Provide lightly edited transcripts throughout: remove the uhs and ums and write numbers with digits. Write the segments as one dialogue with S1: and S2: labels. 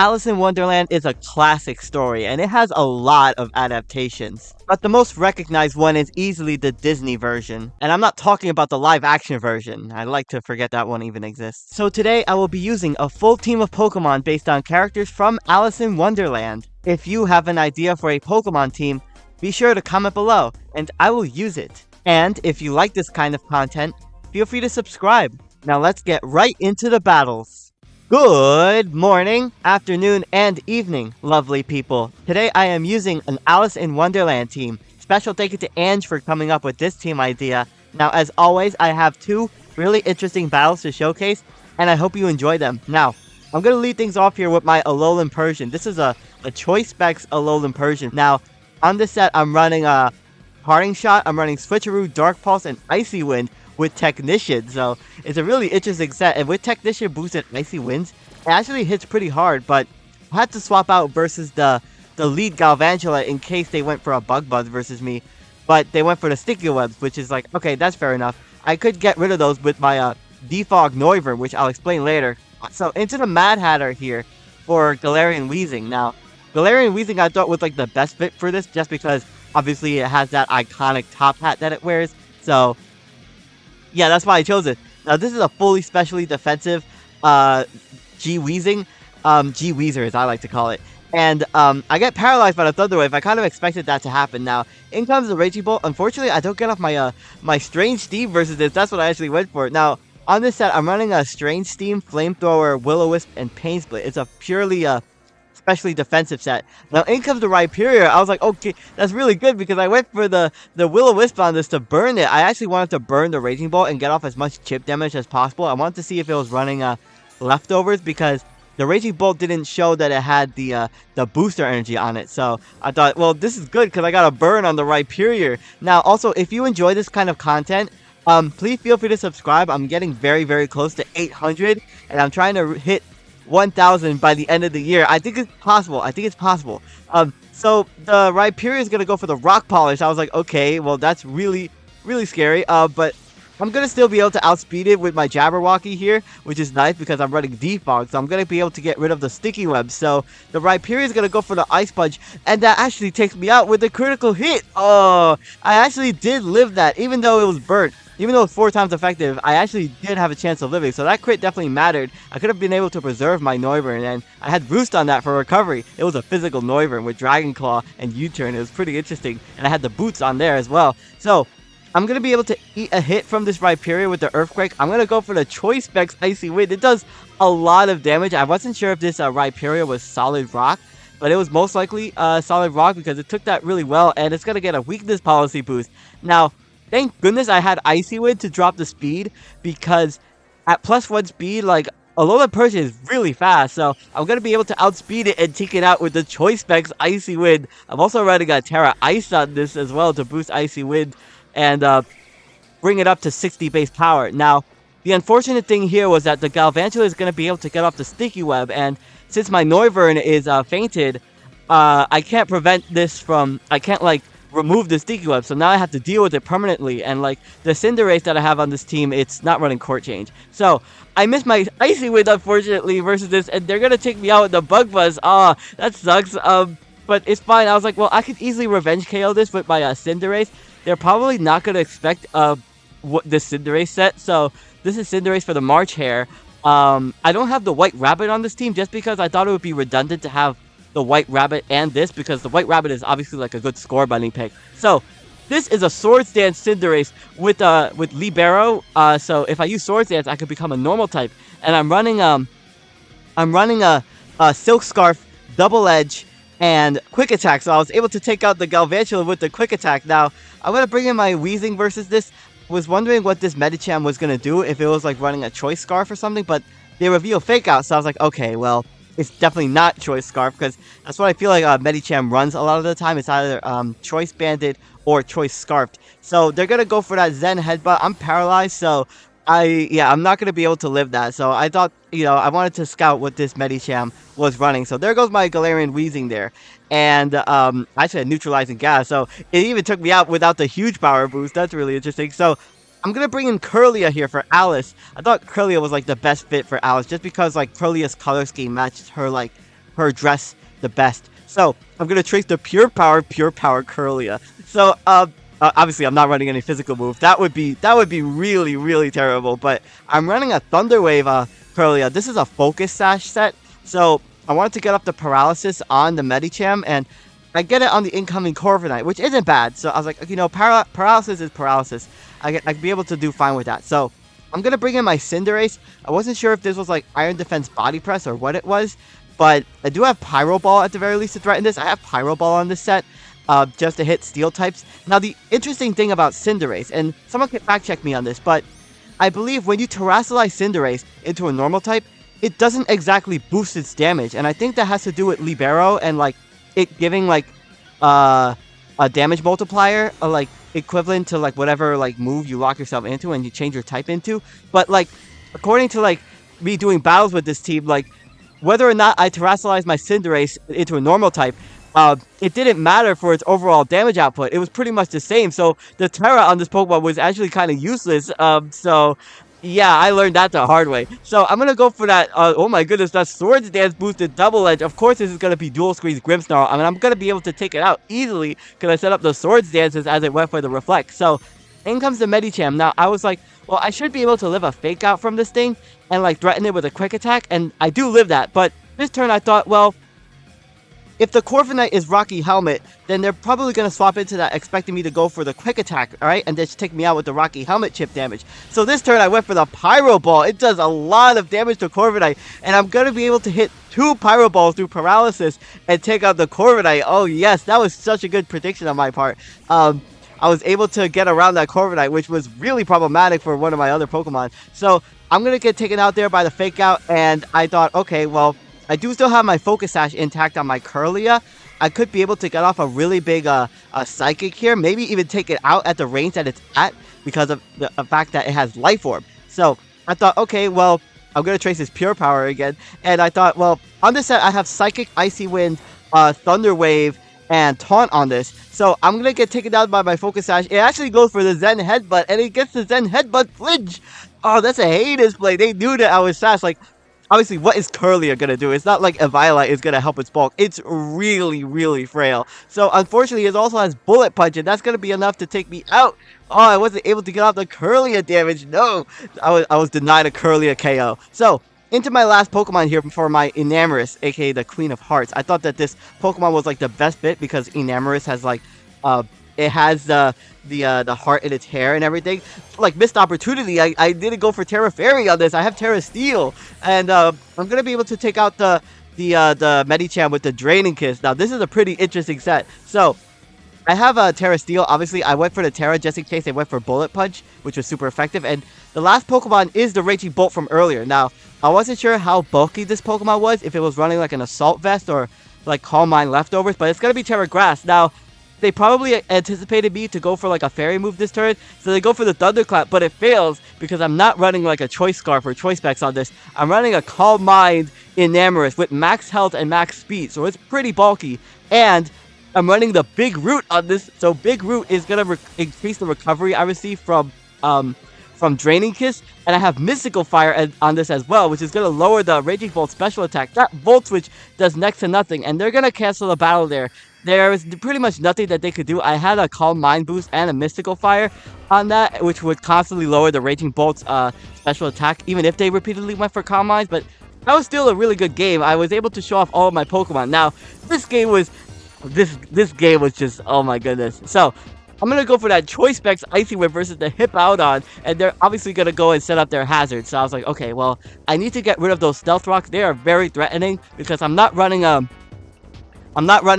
S1: Alice in Wonderland is a classic story, and it has a lot of adaptations. But the most recognized one is easily the Disney version. And I'm not talking about the live action version. I like to forget that one even exists. So today I will be using a full team of Pokemon based on characters from Alice in Wonderland. If you have an idea for a Pokemon team, be sure to comment below, and I will use it. And if you like this kind of content, feel free to subscribe. Now let's get right into the battles. Good morning, afternoon, and evening, lovely people. Today I am using an Alice in Wonderland team. Special thank you to Ange for coming up with this team idea. Now, as always, I have two really interesting battles to showcase, and I hope you enjoy them. Now, I'm going to lead things off here with my Alolan Persian. This is a Choice Specs Alolan Persian. Now, on this set, I'm running a Parting Shot, I'm running Switcheroo, Dark Pulse, and Icy Wind with Technician, so it's a really interesting set. And with Technician boosted Icy Winds, it actually hits pretty hard, but I had to swap out versus the lead Galvantula in case they went for a Bug Buzz versus me, but they went for the Sticky Webs, which is like, okay, that's fair enough. I could get rid of those with my Defog Noivern, which I'll explain later. So into the Mad Hatter here for Galarian Weezing. Now, Galarian Weezing I thought was like the best fit for this, just because obviously it has that iconic top hat that it wears, so yeah, that's why I chose it. Now, this is a fully specially defensive G-Weezing. G-Weezer, as I like to call it. And I get paralyzed by the Thunder Wave. I kind of expected that to happen. Now, in comes the Raging Bolt. Unfortunately, I don't get off my my Strange Steam versus this. That's what I actually went for. Now, on this set, I'm running a Strange Steam, Flamethrower, Will-O-Wisp, and Pain Split. It's a purely especially defensive set. Now, in comes the Rhyperior. I was like, okay, that's really good because I went for the Will-O-Wisp on this to burn it. I actually wanted to burn the Raging Bolt and get off as much chip damage as possible. I wanted to see if it was running leftovers because the Raging Bolt didn't show that it had the booster energy on it. So I thought, well, this is good because I got a burn on the Rhyperior. Now, also, if you enjoy this kind of content, please feel free to subscribe. I'm getting very, very close to 800, and I'm trying to hit 1,000 by the end of the year. I think it's possible. So the Rhyperior is going to go for the Rock Polish. I was like, okay, well, that's really, really scary. But I'm going to still be able to outspeed it with my Jabberwocky here, which is nice because I'm running Defog. So I'm going to be able to get rid of the Sticky Web. So the Rhyperior is going to go for the Ice Punch, and that actually takes me out with a critical hit. Oh, I actually did live that, even though it was burnt. Even though it's 4 times effective, I actually did have a chance of living, so that crit definitely mattered. I could have been able to preserve my Noivern, and I had Roost on that for recovery. It was a physical Noivern with Dragon Claw and U-turn. It was pretty interesting, and I had the boots on there as well. So, I'm going to be able to eat a hit from this Rhyperior with the Earthquake. I'm going to go for the Choice Specs Icy Wind. It does a lot of damage. I wasn't sure if this Rhyperior was Solid Rock, but it was most likely Solid Rock because it took that really well, and it's going to get a Weakness Policy boost. Now, thank goodness I had Icy Wind to drop the speed, because at +1 speed, like, Alolan Persian is really fast, so I'm going to be able to outspeed it and take it out with the Choice Specs Icy Wind. I'm also running a Terra Ice on this as well to boost Icy Wind and bring it up to 60 base power. Now, the unfortunate thing here was that the Galvantula is going to be able to get off the Sticky Web, and since my Noivern is fainted, I can't prevent this from, I can't, like, remove the Sticky Web, so now I have to deal with it permanently. And like the Cinderace that I have on this team, it's not running Court Change, so I missed my Icy Wind unfortunately versus this, and they're gonna take me out with the Bug Buzz. Ah, that sucks. But it's fine. I was like, well, I could easily Revenge KO this with my Cinderace. They're probably not gonna expect what this Cinderace set, so this is Cinderace for the March Hare. I don't have the White Rabbit on this team just because I thought it would be redundant to have the White Rabbit and this, because the White Rabbit is obviously like a good score bunny pick. So this is a Swords Dance Cinderace with Libero. So if I use Swords Dance, I could become a normal type. And I'm running a Silk Scarf, Double Edge, and Quick Attack. So I was able to take out the Galvantula with the Quick Attack. Now I'm gonna bring in my Weezing versus this. Was wondering what this Medicham was gonna do if it was like running a Choice Scarf or something, but they reveal Fake Out. So I was like, okay, well, it's definitely not Choice Scarf, because that's what I feel like Medicham runs a lot of the time. It's either Choice Banded or Choice Scarfed. So they're going to go for that Zen Headbutt. I'm paralyzed, so I'm not going to be able to live that. So I thought, I wanted to scout what this Medicham was running. So there goes my Galarian Weezing there. And I actually had Neutralizing Gas, so it even took me out without the huge power boost. That's really interesting. So I'm going to bring in Kirlia here for Alice. I thought Kirlia was like the best fit for Alice just because like Kirlia's color scheme matched her like her dress the best. So I'm gonna trace the Pure Power Curlia. So obviously I'm not running any physical move. That would be really, really terrible. But I'm running a Thunder Wave Curlia. This is a Focus Sash set. So I wanted to get up the paralysis on the Medicham, and I get it on the incoming Corviknight, which isn't bad. So I was like, you know, paralysis is paralysis. I'd be able to do fine with that. So I'm going to bring in my Cinderace. I wasn't sure if this was like Iron Defense Body Press or what it was, but I do have Pyro Ball at the very least to threaten this. I have Pyro Ball on this set just to hit Steel types. Now, the interesting thing about Cinderace, and someone can fact check me on this, but I believe when you Terrasilize Cinderace into a normal type, it doesn't exactly boost its damage. And I think that has to do with Libero and like it giving like a damage multiplier, like equivalent to like whatever like move you lock yourself into and you change your type into. But like according to like me doing battles with this team, like whether or not I Terrasilize my Cinderace into a normal type, it didn't matter for its overall damage output. It was pretty much the same. So the Terra on this Pokemon was actually kind of useless. So yeah, I learned that the hard way. So I'm going to go for that. Oh my goodness, that Swords Dance boosted Double Edge. Of course, this is going to be Dual Squeeze Grimmsnarl. I mean, I'm going to be able to take it out easily because I set up the Swords Dances as it went for the Reflect. So in comes the Medicham. Now, I was like, well, I should be able to live a Fake Out from this thing and like threaten it with a Quick Attack. And I do live that. But this turn, I thought, well, if the Corviknight is Rocky Helmet, then they're probably going to swap into that, expecting me to go for the Quick Attack, alright? And just take me out with the Rocky Helmet chip damage. So this turn, I went for the Pyro Ball. It does a lot of damage to Corviknight, and I'm going to be able to hit 2 Pyro Balls through Paralysis and take out the Corviknight. Oh yes, that was such a good prediction on my part. I was able to get around that Corviknight, which was really problematic for one of my other Pokemon. So I'm going to get taken out there by the Fake Out, and I thought, okay, well, I do still have my Focus Sash intact on my Curlia. I could be able to get off a really big Psychic here. Maybe even take it out at the range that it's at because of the fact that it has Life Orb. So I thought, okay, well, I'm going to trace this Pure Power again. And I thought, well, on this set, I have Psychic, Icy Wind, Thunder Wave, and Taunt on this. So I'm going to get taken down by my Focus Sash. It actually goes for the Zen Headbutt, and it gets the Zen Headbutt flinch. Oh, that's a heinous play. They knew that I was fast. Like, obviously, what is Curlia going to do? It's not like Eviolite is going to help its bulk. It's really, really frail. So, unfortunately, it also has Bullet Punch, and that's going to be enough to take me out. Oh, I wasn't able to get off the Curlia damage. No, I was denied a Curlia KO. So, into my last Pokemon here for my Enamorus, aka the Queen of Hearts. I thought that this Pokemon was like the best bit because Enamorus has like, it has the heart in its hair and everything. Like, missed opportunity. I didn't go for Terra Fairy on this. I have Terra Steel, and I'm gonna be able to take out the Medicham with the Draining Kiss. Now, this is a pretty interesting set. So, I have a Terra Steel. Obviously, I went for the Terra just in case they went for Bullet Punch, which was super effective. And the last Pokemon is the Raging Bolt from earlier. Now, I wasn't sure how bulky this Pokemon was, if it was running like an Assault Vest or like Calm Mind leftovers, but it's gonna be Terra Grass. Now, they probably anticipated me to go for like a fairy move this turn, so they go for the Thunderclap, but it fails because I'm not running like a Choice Scarf or Choice Specs on this. I'm running a Calm Mind Enamorus with max health and max speed, so it's pretty bulky. And I'm running the Big Root on this, so Big Root is gonna increase the recovery I receive from Draining Kiss, and I have Mystical Fire on this as well, which is gonna lower the Raging Bolt special attack. That Volt Switch does next to nothing, and they're gonna cancel the battle there. There was pretty much nothing that they could do. I had a Calm Mind boost and a Mystical Fire on that, which would constantly lower the Raging Bolt's special attack, even if they repeatedly went for Calm Minds. But that was still a really good game. I was able to show off all of my Pokemon. Now, this game was just, oh my goodness. So, I'm going to go for that Choice Specs Icy Whip versus the Hippowdon, and they're obviously going to go and set up their hazards. So I was like, okay, well, I need to get rid of those Stealth Rocks. They are very threatening because I'm not running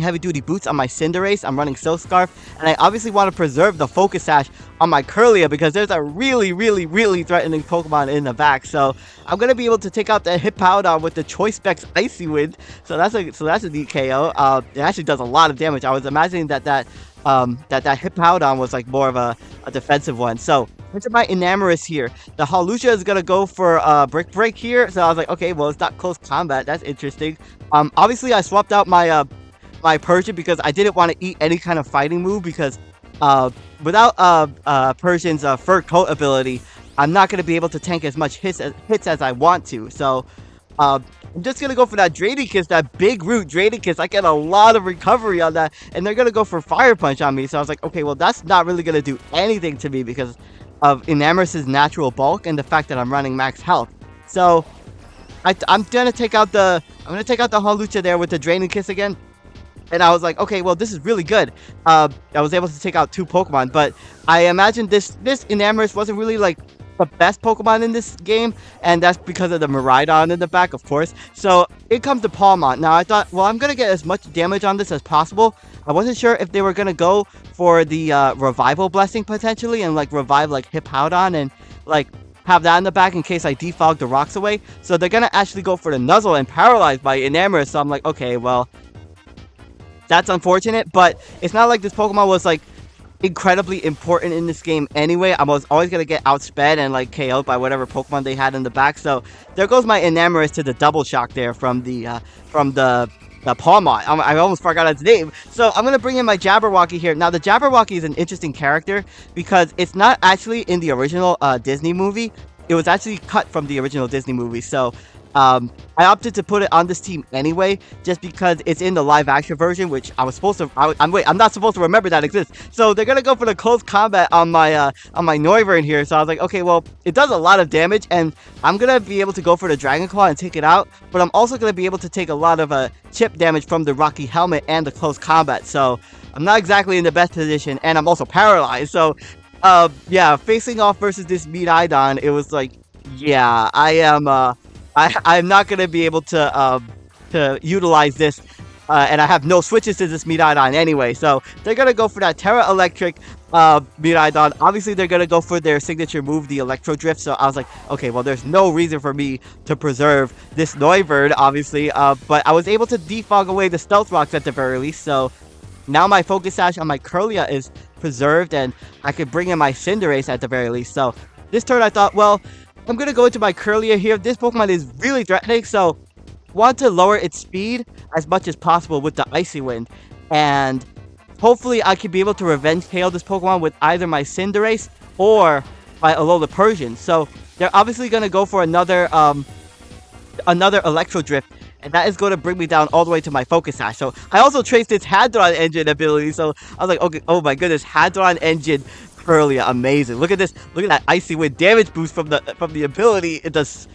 S1: heavy duty boots on my Cinderace. I'm running Silk Scarf, and I obviously want to preserve the Focus Sash on my Curlia because there's a really, really, really threatening Pokemon in the back. So I'm gonna be able to take out the Hippowdon with the Choice Specs Icy Wind. So that's a DKO. It actually does a lot of damage. I was imagining that Hippowdon was like more of a defensive one. So into my Enamorus here, the Hawlucha is gonna go for Brick Break here. So I was like, okay, well, it's not close combat. That's interesting. Obviously I swapped out my my Persian because I didn't want to eat any kind of fighting move because without Persian's Fur Coat ability, I'm not going to be able to tank as much hits as I want to. So I'm just gonna go for that Draining Kiss, that big root Draining Kiss. I get a lot of recovery on that, and they're gonna go for Fire Punch on me. So I was like, okay, well, that's not really gonna do anything to me because of Enamous's natural bulk and the fact that I'm running max health. So I'm gonna take out the Hawlucha there with the Draining Kiss again. And I was like, okay, well, this is really good. I was able to take out 2 Pokemon, but I imagine this Enamorus wasn't really like the best Pokemon in this game, and that's because of the Miraidon in the back, of course. So it comes to Palmont. Now I thought, well, I'm gonna get as much damage on this as possible. I wasn't sure if they were gonna go for the Revival Blessing potentially and like revive like Hippowdon and like have that in the back in case I defog the rocks away. So they're gonna actually go for the Nuzzle and Paralyze by Enamorus. So I'm like, okay, well, that's unfortunate, but it's not like this Pokemon was like incredibly important in this game anyway. I was always gonna get outsped and like KO'd by whatever Pokemon they had in the back. So there goes my Enamorus to the double shock there from the Palmont. I almost forgot its name. So I'm gonna bring in my Jabberwocky here. Now the Jabberwocky is an interesting character because it's not actually in the original Disney movie. It was actually cut from the original Disney movie. So I opted to put it on this team anyway, just because it's in the live action version, which I was supposed to. I'm not supposed to remember that exists. So they're gonna go for the close combat on my Noivern here. So I was like, okay, well, it does a lot of damage, and I'm gonna be able to go for the Dragon Claw and take it out. But I'm also gonna be able to take a lot of chip damage from the Rocky Helmet and the close combat. So I'm not exactly in the best position, and I'm also paralyzed. So yeah, facing off versus this Miraidon, it was like, yeah, I'm not gonna be able to utilize this, and I have no switches to this Miraidon anyway. So they're gonna go for that Terra Electric Miraidon. Obviously, they're gonna go for their signature move, the Electro Drift. So I was like, okay, well, there's no reason for me to preserve this Noivern, obviously. But I was able to defog away the Stealth Rocks at the very least. So now my Focus Sash on my Kirlia is preserved, and I could bring in my Cinderace at the very least. So this turn, I thought, well, I'm going to go into my Kirlia here. This Pokemon is really threatening, so want to lower its speed as much as possible with the Icy Wind. And hopefully I can be able to revenge KO this Pokemon with either my Cinderace or my Alola Persian. So they're obviously going to go for another Electro Drift, and that is going to bring me down all the way to my Focus Sash. So I also traced its Hadron Engine ability, so I was like, okay, oh my goodness, Hadron Engine Kirlia, amazing. Look at this. Look at that Icy Wind damage boost from the ability. It does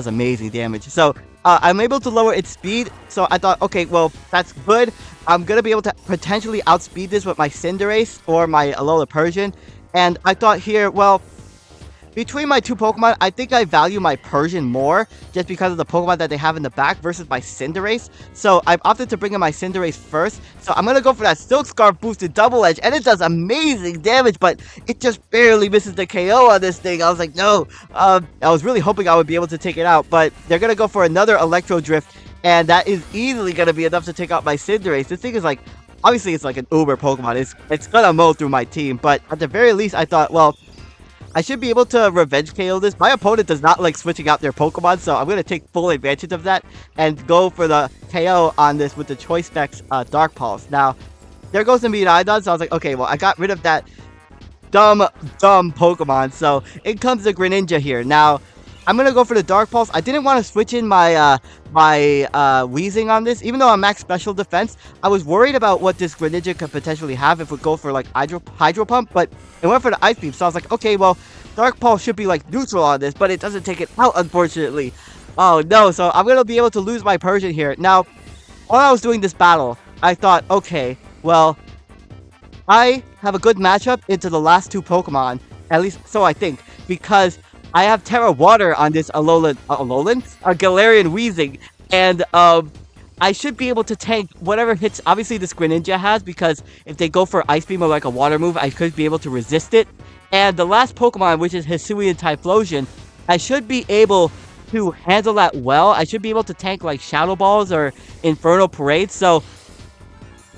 S1: amazing damage. So I'm able to lower its speed. So I thought, okay, well, that's good. I'm gonna be able to potentially outspeed this with my Cinderace or my Alola Persian. And I thought here, well, between my 2 Pokemon, I think I value my Persian more just because of the Pokemon that they have in the back versus my Cinderace. So I've opted to bring in my Cinderace first. So I'm going to go for that Silk Scarf boosted Double Edge, and it does amazing damage, but it just barely misses the KO on this thing. I was like, no. I was really hoping I would be able to take it out, but they're going to go for another Electro Drift, and that is easily going to be enough to take out my Cinderace. This thing is like, obviously it's like an uber Pokemon. It's going to mow through my team, but at the very least, I thought, well, I should be able to revenge KO this. My opponent does not like switching out their Pokemon, so I'm going to take full advantage of that and go for the KO on this with the Choice Specs Dark Pulse. Now, there goes the Miraidon, so I was like, okay, well, I got rid of that dumb Pokemon, so in comes the Greninja here. Now, I'm going to go for the Dark Pulse. I didn't want to switch in my Weezing on this. Even though I'm max special defense, I was worried about what this Greninja could potentially have if we go for like Hydro Pump, but it went for the Ice Beam. So I was like, okay, well, Dark Pulse should be like neutral on this, but it doesn't take it out, unfortunately. Oh no, so I'm going to be able to lose my Persian here. Now, while I was doing this battle, I thought, okay, well, I have a good matchup into the last 2 Pokemon, at least so I think, because I have Terra Water on this Galarian Weezing, and I should be able to tank whatever hits, obviously, this Greninja has, because if they go for Ice Beam or like a Water move, I could be able to resist it. And the last Pokemon, which is Hisuian Typhlosion, I should be able to handle that well. I should be able to tank like Shadow Balls or Infernal Parade, so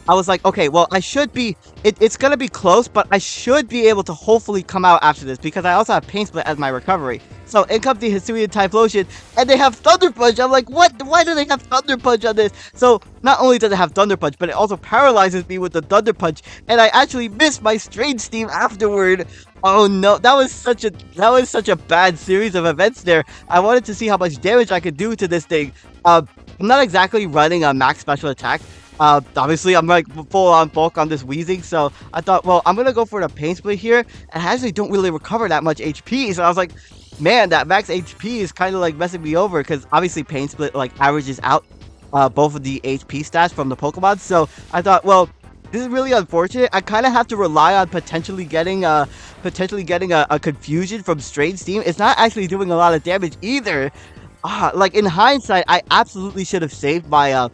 S1: I was like, okay, well, I should be, it's gonna be close, but I should be able to hopefully come out after this, because I also have Pain Split as my recovery. So in comes the Hisuian Typhlosion, and they have Thunder Punch. I'm like, what? Why do they have Thunder Punch on this? So not only does it have Thunder Punch, but it also paralyzes me with the Thunder Punch, and I actually missed my Strange Steam afterward. Oh no, that was such a bad series of events there. I wanted to see how much damage I could do to this thing. I'm not exactly running a max special attack. Obviously, I'm like full on bulk on this Weezing, so I thought, well, I'm gonna go for the Pain Split here, and I actually don't really recover that much HP, so I was like, man, that max HP is kind of like messing me over, because obviously Pain Split like averages out both of the HP stats from the Pokemon, so I thought, well, this is really unfortunate. I kind of have to rely on potentially getting a confusion from Strange Steam. It's not actually doing a lot of damage either. Like in hindsight, I absolutely should have saved my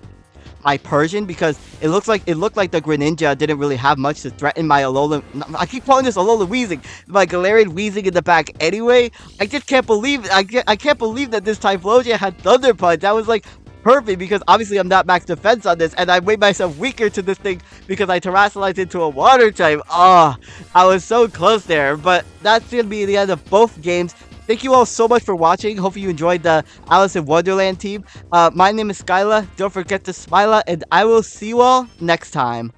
S1: Persian, because it looked like the Greninja didn't really have much to threaten my Alolan. I keep calling this Alolan Weezing, my Galarian Weezing in the back. Anyway, I just can't believe I can't believe that this Typhlosion had Thunder Punch. That was like perfect, because obviously I'm not max defense on this, and I made myself weaker to this thing because I terrestrialized into a water type. I was so close there, but that's gonna be the end of both games. Thank you all so much for watching. Hopefully you enjoyed the Alice in Wonderland team. My name is SkyLaaa. Don't forget to smile, and I will see you all next time.